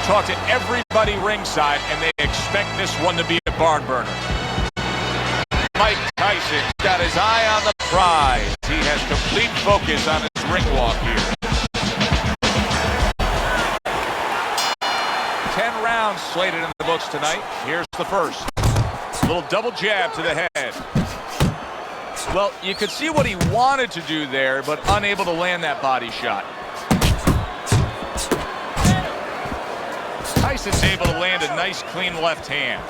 talk to everybody ringside, and they expect this one to be a barn burner. Mike Tyson's got his eye on the prize. He has complete focus on his ring walk here. 10 rounds slated in the books tonight. Here's the first. Little double jab to the head. Well, you could see what he wanted to do there, but unable to land that body shot. Tyson's able to land a nice, clean left hand.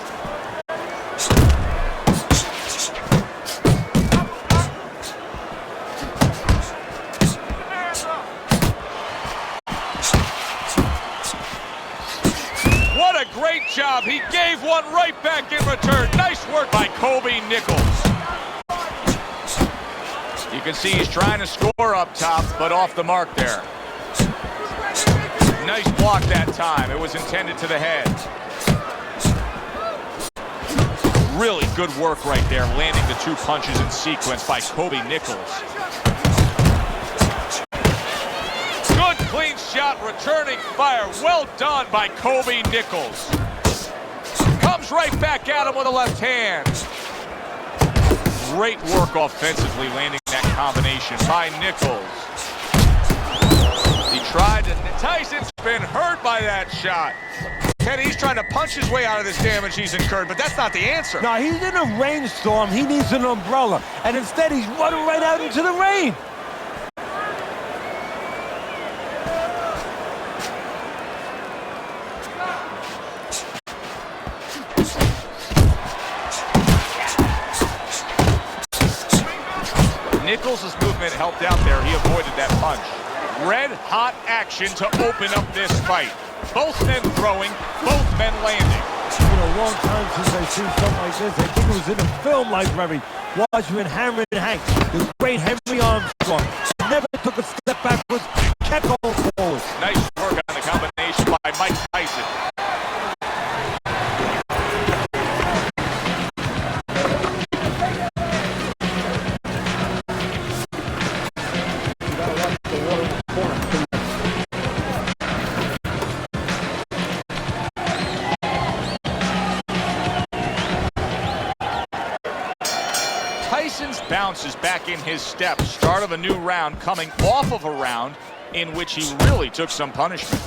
What a great job. He gave one right back in return. Nice work by Kobe Nichols. You can see he's trying to score up top, but off the mark there. Nice block that time. It was intended to the head. Really good work right there, landing the 2 punches in sequence by Kobe Nichols. Good clean shot, returning fire. Well done by Kobe Nichols. Comes right back at him with a left hand. Great work offensively, landing that combination by Nichols. He tried to... Tyson's been hurt by that shot. Teddy, he's trying to punch his way out of this damage he's incurred, but that's not the answer. No, he's in a rainstorm. He needs an umbrella. And instead, he's running right out into the rain. Nichols' movement helped out there. He avoided that punch. Red-hot action to open up this fight. Both men throwing, both men landing. It's been a long time since I've seen something like this. I think it was in a film library. Watching Hammer and Hank. The great Henry Armstrong. Never took a step backwards, kept going forward. Nice work on the combination by Mike Tyson. Tyson's bounce is back in his step. Start of a new round, coming off of a round in which he really took some punishment.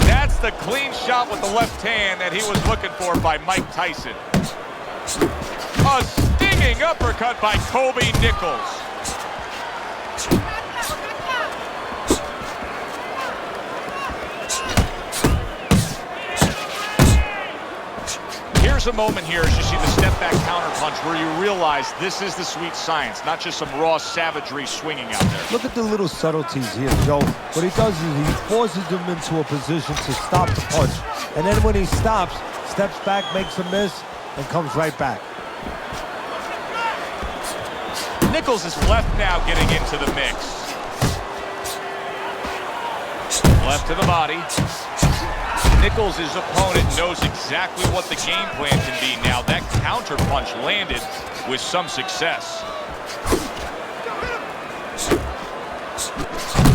That's the clean shot with the left hand that he was looking for by Mike Tyson. A stinging uppercut by Kobe Nichols. Here's a moment here as you see the step-back counterpunch where you realize this is the sweet science, not just some raw savagery swinging out there. Look at the little subtleties here, Joe. What he does is he forces him into a position to stop the punch. And then when he stops, steps back, makes a miss, and comes right back. Nichols is left now getting into the mix. Left to the body. Nichols' opponent knows exactly what the game plan can be now. That counter punch landed with some success.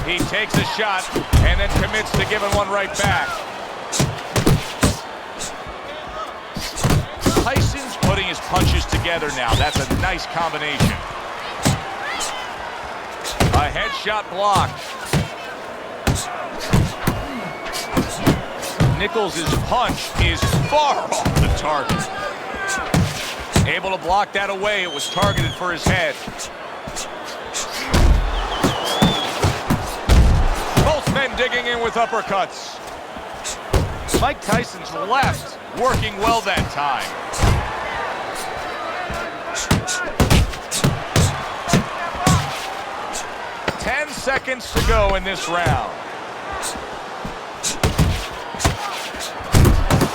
He takes a shot and then commits to giving one right back. Tyson's putting his punches together now. That's a nice combination. A headshot blocked. Nichols' punch is far off the target. Able to block that away. It was targeted for his head. Both men digging in with uppercuts. Mike Tyson's left working well that time. Ten seconds to go in this round.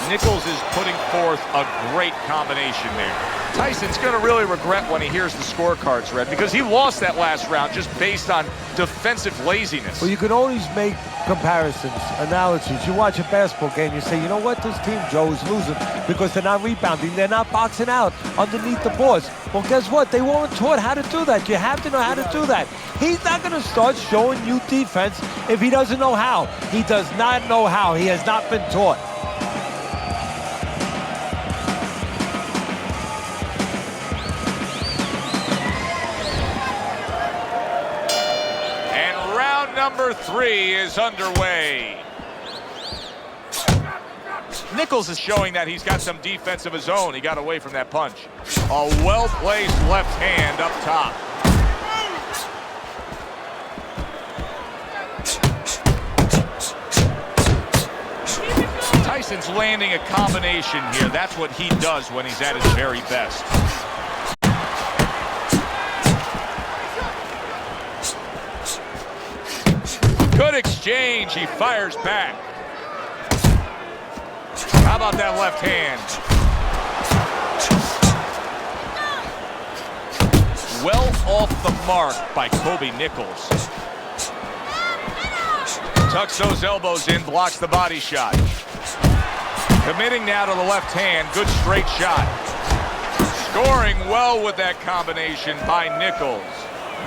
Nichols is putting forth a great combination there. Tyson's going to really regret when he hears the scorecards, Red, because he lost that last round just based on defensive laziness. Well, you can always make comparisons, analogies. You watch a basketball game, you say, you know what, this team, Joe, is losing because they're not rebounding. They're not boxing out underneath the boards. Well, guess what? They weren't taught how to do that. You have to know how to do that. He's not going to start showing you defense if he doesn't know how. He does not know how. He has not been taught. Number 3 is underway. Nichols is showing that he's got some defense of his own. He got away from that punch. A well-placed left hand up top. Tyson's landing a combination here. That's what he does when he's at his very best. Good exchange. He fires back. How about that left hand? Well off the mark by Kobe Nichols. Tucks those elbows in, blocks the body shot. Committing now to the left hand. Good straight shot. Scoring well with that combination by Nichols.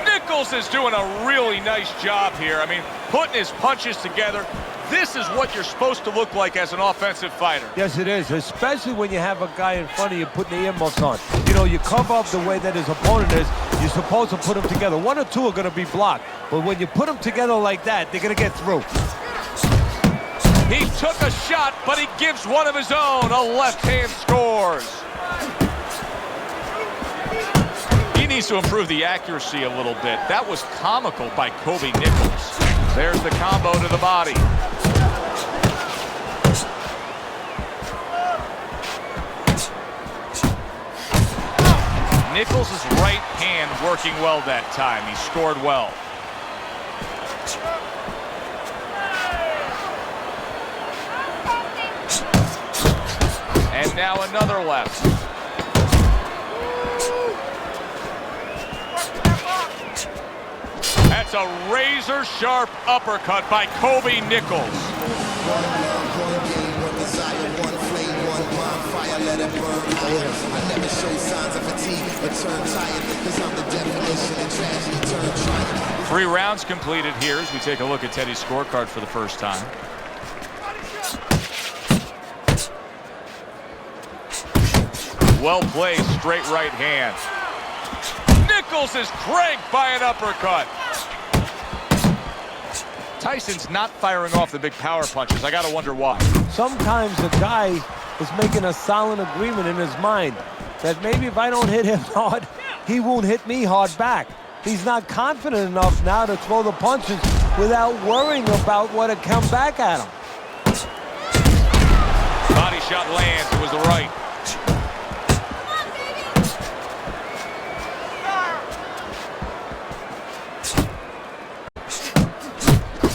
Nichols is doing a really nice job here. I mean, putting his punches together. This is what you're supposed to look like as an offensive fighter. Yes, it is, especially when you have a guy in front of you putting the earmuffs on. You know, you cover up the way that his opponent is. You're supposed to put them together. One or two are going to be blocked. But when you put them together like that, they're going to get through. He took a shot, but he gives one of his own. A left hand scores. He needs to improve the accuracy a little bit. That was comical by Kobe Nichols. There's the combo to the body. Nichols' right hand working well that time. He scored well. And now another left. That's a razor-sharp uppercut by Kobe Nichols. Three rounds completed here as we take a look at Teddy's scorecard for the first time. Well played, straight right hand. Nichols is cranked by an uppercut. Tyson's not firing off the big power punches. I gotta wonder why. Sometimes a guy is making a silent agreement in his mind that maybe if I don't hit him hard, he won't hit me hard back. He's not confident enough now to throw the punches without worrying about what had come back at him. Body shot lands. It was the right.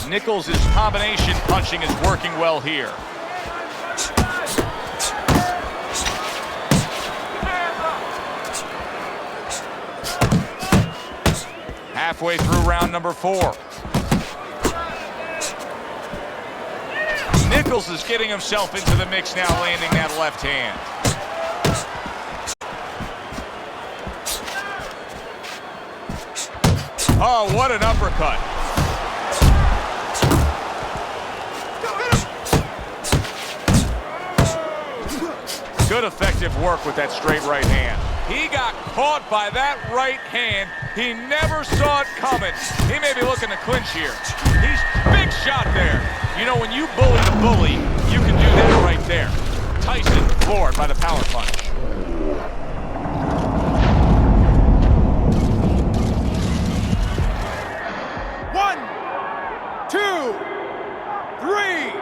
Nichols' combination punching is working well here. Halfway through round number 4. Nichols is getting himself into the mix now, landing that left hand. Oh, what an uppercut. Good effective work with that straight right hand. He got caught by that right hand. He never saw it coming. He may be looking to clinch here. He's big shot there. You know, when you bully the bully, you can do that right there. Tyson floored by the power punch. One, two, three.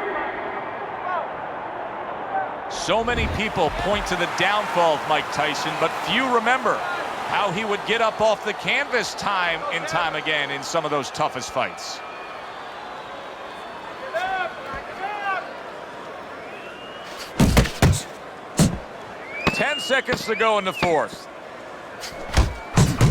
So many people point to the downfall of Mike Tyson, but few remember how he would get up off the canvas time and time again in some of those toughest fights. seconds to go in the fourth.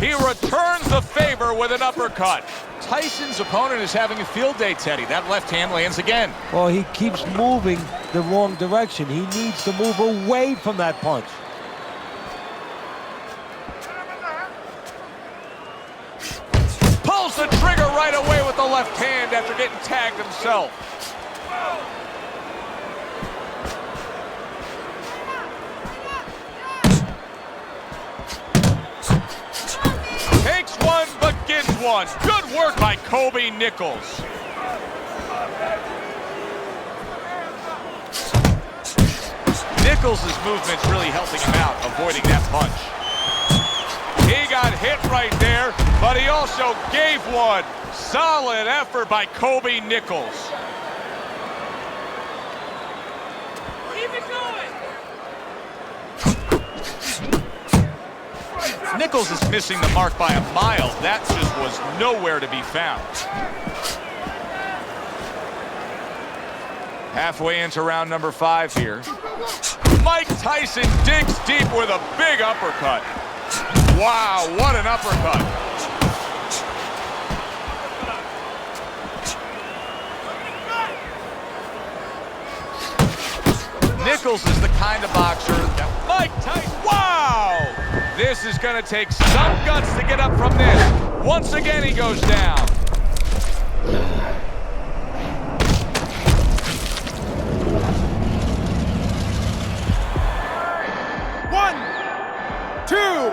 He returns the favor with an uppercut. Tyson's opponent is having a field day, Teddy. That left hand lands again. Well, he keeps moving the wrong direction. He needs to move away from that punch. Pulls the trigger right away with the left hand after getting tagged himself. Takes one, but gets one. Good work by Kobe Nichols. Nichols' movement's really helping him out, avoiding that punch. He got hit right there, but he also gave one. Solid effort by Kobe Nichols. Keep it going. Nichols is missing the mark by a mile. That just was nowhere to be found. Halfway into round number 5 here. Mike Tyson digs deep with a big uppercut. Wow, what an uppercut. Nichols is the kind of boxer that Mike Tyson, wow! This is gonna take some guts to get up from this. Once again, he goes down. One, two,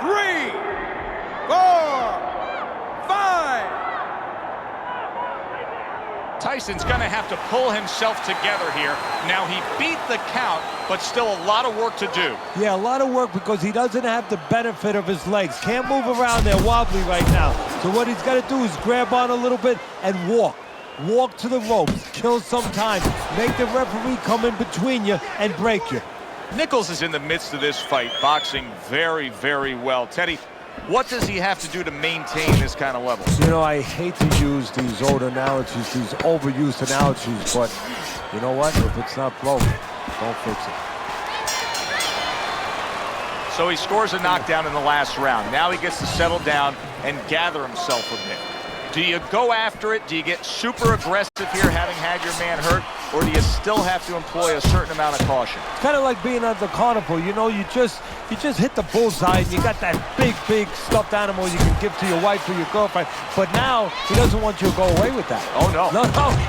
3, 4, 5. Tyson's gonna have to pull himself together here. Now he beat the count, but still a lot of work to do. Yeah, a lot of work because he doesn't have the benefit of his legs. Can't move around there wobbly right now. So what he's got to do is grab on a little bit and walk. Walk to the ropes, kill some time, make the referee come in between you and break you. Nichols is in the midst of this fight, boxing very, very well. Teddy, what does he have to do to maintain this kind of level? You know, I hate to use these old analogies, these overused analogies, but you know what? If it's not broken, don't fix it. So he scores a knockdown in the last round. Now he gets to settle down and gather himself a bit. Do you go after it? Do you get super aggressive here, having had your man hurt? Or do you still have to employ a certain amount of caution? It's kind of like being at the carnival. You know, you just hit the bullseye and you got that big stuffed animal you can give to your wife or your girlfriend. But now he doesn't want you to go away with that. Oh, no. No.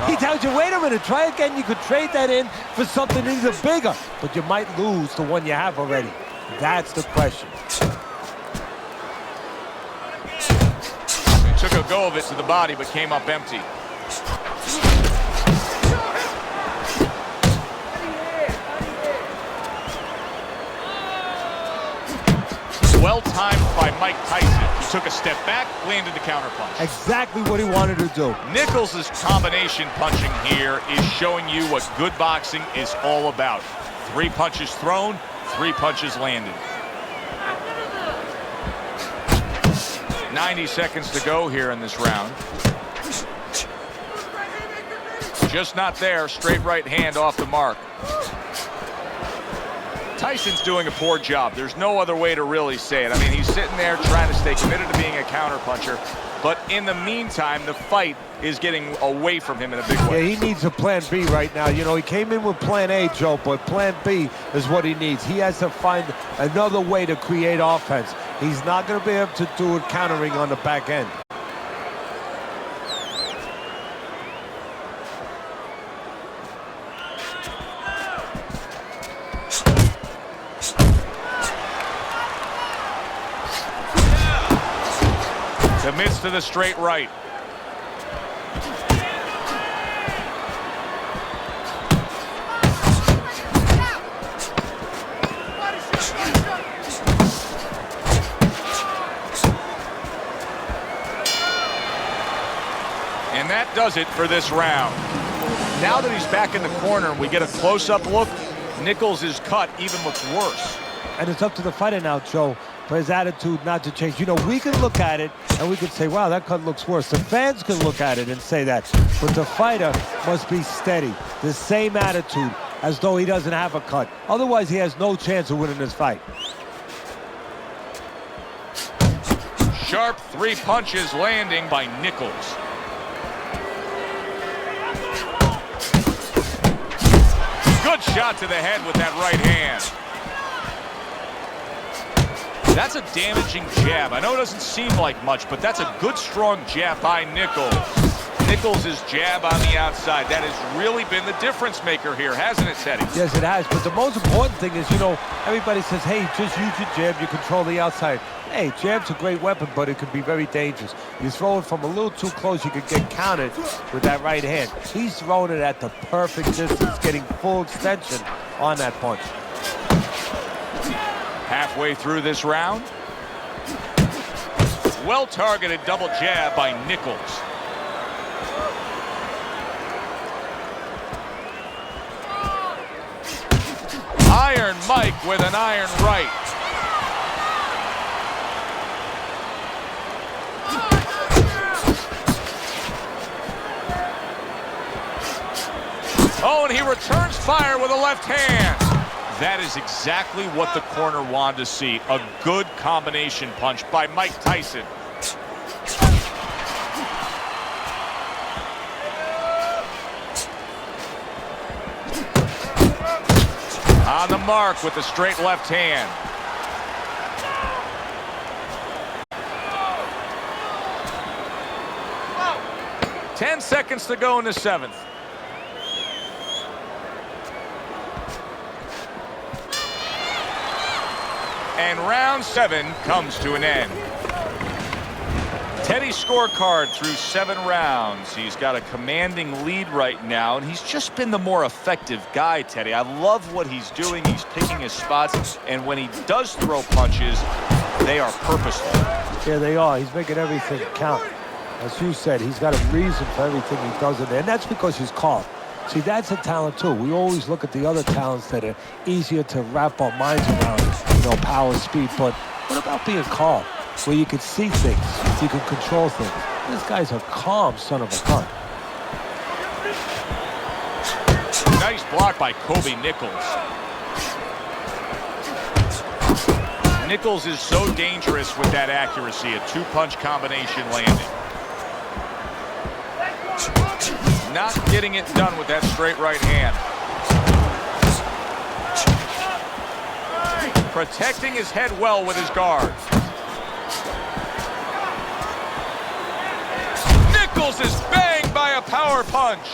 He tells you, wait a minute, try again. You could trade that in for something even bigger. But you might lose the one you have already. That's the question. Took a go of it to the body, but came up empty. Well timed by Mike Tyson. He took a step back, landed the counterpunch. Exactly what he wanted to do. Nichols' combination punching here is showing you what good boxing is all about. 3 punches thrown, 3 punches landed. 90 seconds to go here in this round. Just not there. Straight right hand off the mark. Tyson's doing a poor job. There's no other way to really say it. I mean, he's sitting there trying to stay committed to being a counterpuncher, but in the meantime, the fight is getting away from him in a big way. Yeah, he needs a plan B right now. You know, he came in with plan A, Joe, but plan B is what he needs. He has to find another way to create offense. He's not going to be able to do it countering on the back end. Commits to the straight right. And that does it for this round. Now that he's back in the corner and we get a close-up look, Nichols' cut even looks worse. And it's up to the fighter now, Joe, for his attitude not to change. You know, we can look at it and we can say, wow, that cut looks worse. The fans can look at it and say that. But the fighter must be steady. The same attitude as though he doesn't have a cut. Otherwise, he has no chance of winning this fight. Sharp 3 punches landing by Nichols. Good shot to the head with that right hand. That's a damaging jab. I know it doesn't seem like much, but that's a good, strong jab by Nichols. Nichols' jab on the outside. That has really been the difference maker here, hasn't it, Teddy? Yes, it has. But the most important thing is, you know, everybody says, hey, just use your jab, you control the outside. Hey, jab's a great weapon, but it can be very dangerous. You throw it from a little too close, you could get countered with that right hand. He's throwing it at the perfect distance, getting full extension on that punch. Halfway through this round. Well-targeted double jab by Nichols. Iron Mike with an iron right. Oh, and he returns fire with a left hand. That is exactly what the corner wanted to see. A good combination punch by Mike Tyson. On the mark with the straight left hand. Wow. 10 seconds to go in the 7th. And round 7 comes to an end. Teddy's scorecard through 7 rounds. He's got a commanding lead right now, and he's just been the more effective guy, Teddy. I love what he's doing. He's picking his spots, and when he does throw punches, they are purposeful. Yeah, they are. He's making everything count. As you said, he's got a reason for everything he does in there, and that's because he's calm. See, that's a talent, too. We always look at the other talents that are easier to wrap our minds around, you know, power, speed, but what about being calm? Where you can see things, you can control things. This guy's a calm son of a gun. Nice block by Kobe Nichols. Nichols is so dangerous with that accuracy, a 2-punch combination landing. Not getting it done with that straight right hand. Protecting his head well with his guard. Nichols is banged by a power punch.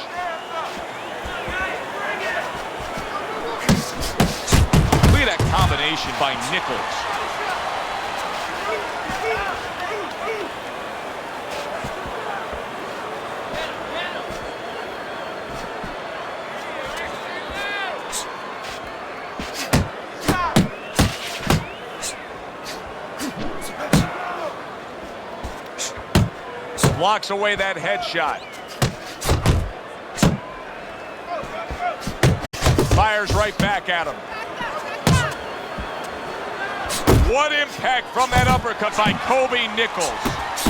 Look at that combination by Nichols. Blocks away that headshot. Fires right back at him. What impact from that uppercut by Kobe Nichols.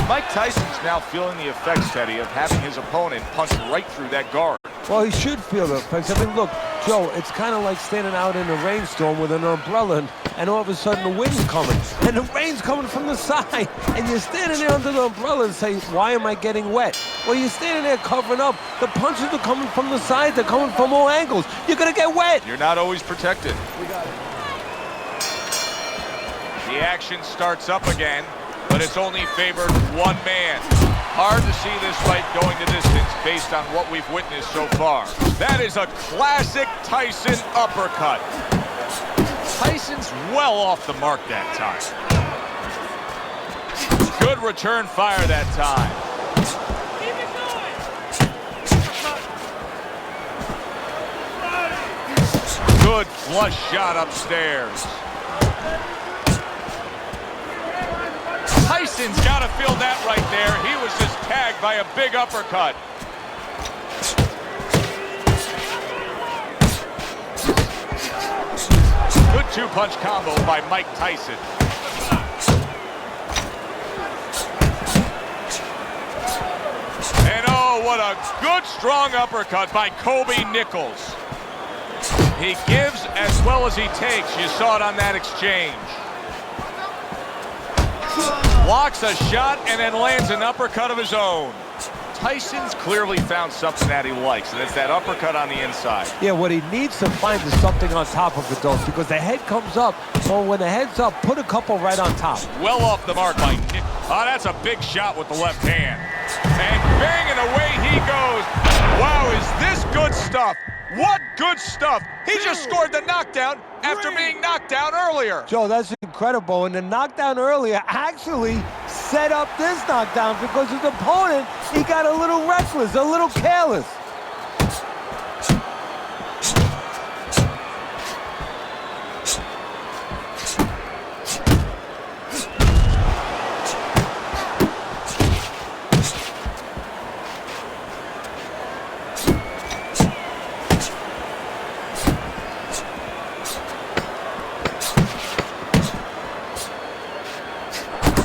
Mike Tyson's now feeling the effects, Teddy, of having his opponent punch right through that guard. Well, he should feel the effects. I mean, look, Joe, it's kind of like standing out in a rainstorm with an umbrella, and all of a sudden the wind's coming, and the rain's coming from the side, and you're standing there under the umbrella and say, why am I getting wet? Well, you're standing there covering up. The punches are coming from the side. They're coming from all angles. You're going to get wet. You're not always protected. The action starts up again, but it's only favored one man. Hard to see this fight going the distance based on what we've witnessed so far. That is a classic Tyson uppercut. Tyson's well off the mark that time. Good return fire that time. Keep it going. Good flush shot upstairs. Tyson's got to feel that right there. He was just tagged by a big uppercut. Good 2-punch combo by Mike Tyson. And oh, what a good strong uppercut by Kobe Nichols. He gives as well as he takes. You saw it on that exchange. Blocks a shot and then lands an uppercut of his own. Tyson's clearly found something that he likes, and it's that uppercut on the inside. Yeah, what he needs to find is something on top of it, though, because the head comes up. Well, when the head's up, put a couple right on top. Well off the mark by Nick. Oh, that's a big shot with the left hand. And bang, and away he goes. Wow, is this good stuff? What good stuff. He just scored the knockdown after being knocked down earlier. Joe, that's incredible. And the knockdown earlier actually set up this knockdown because his opponent, he got a little reckless, a little careless.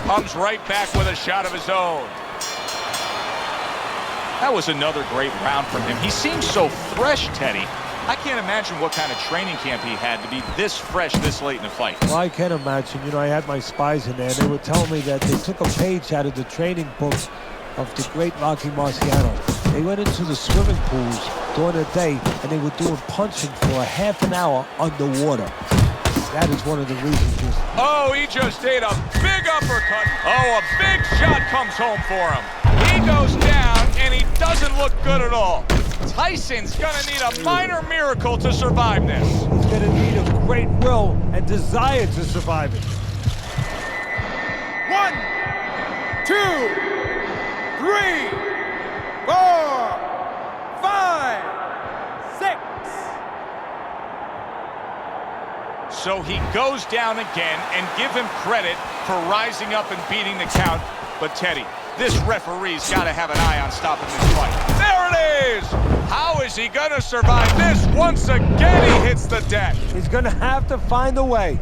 Comes right back with a shot of his own. That was another great round from him. He seems so fresh, Teddy. I can't imagine what kind of training camp he had to be this fresh this late in the fight. Well, I can imagine. You know, I had my spies in there. They were telling me that they took a page out of the training book of the great Rocky Marciano. They went into the swimming pools during the day, and they were doing punching for a half an hour underwater. That is one of the reasons. Oh, he just ate a big uppercut. Oh, a big shot comes home for him. He goes down, and he doesn't look good at all. Tyson's gonna need a minor miracle to survive this. He's gonna need a great will and desire to survive it. 1, 2, 3, 4, 5, 6. So he goes down again, and give him credit for rising up and beating the count. But Teddy, this referee's got to have an eye on stopping this fight. There it is! How is he going to survive this? Once again, he hits the deck. He's gonna have to find a way.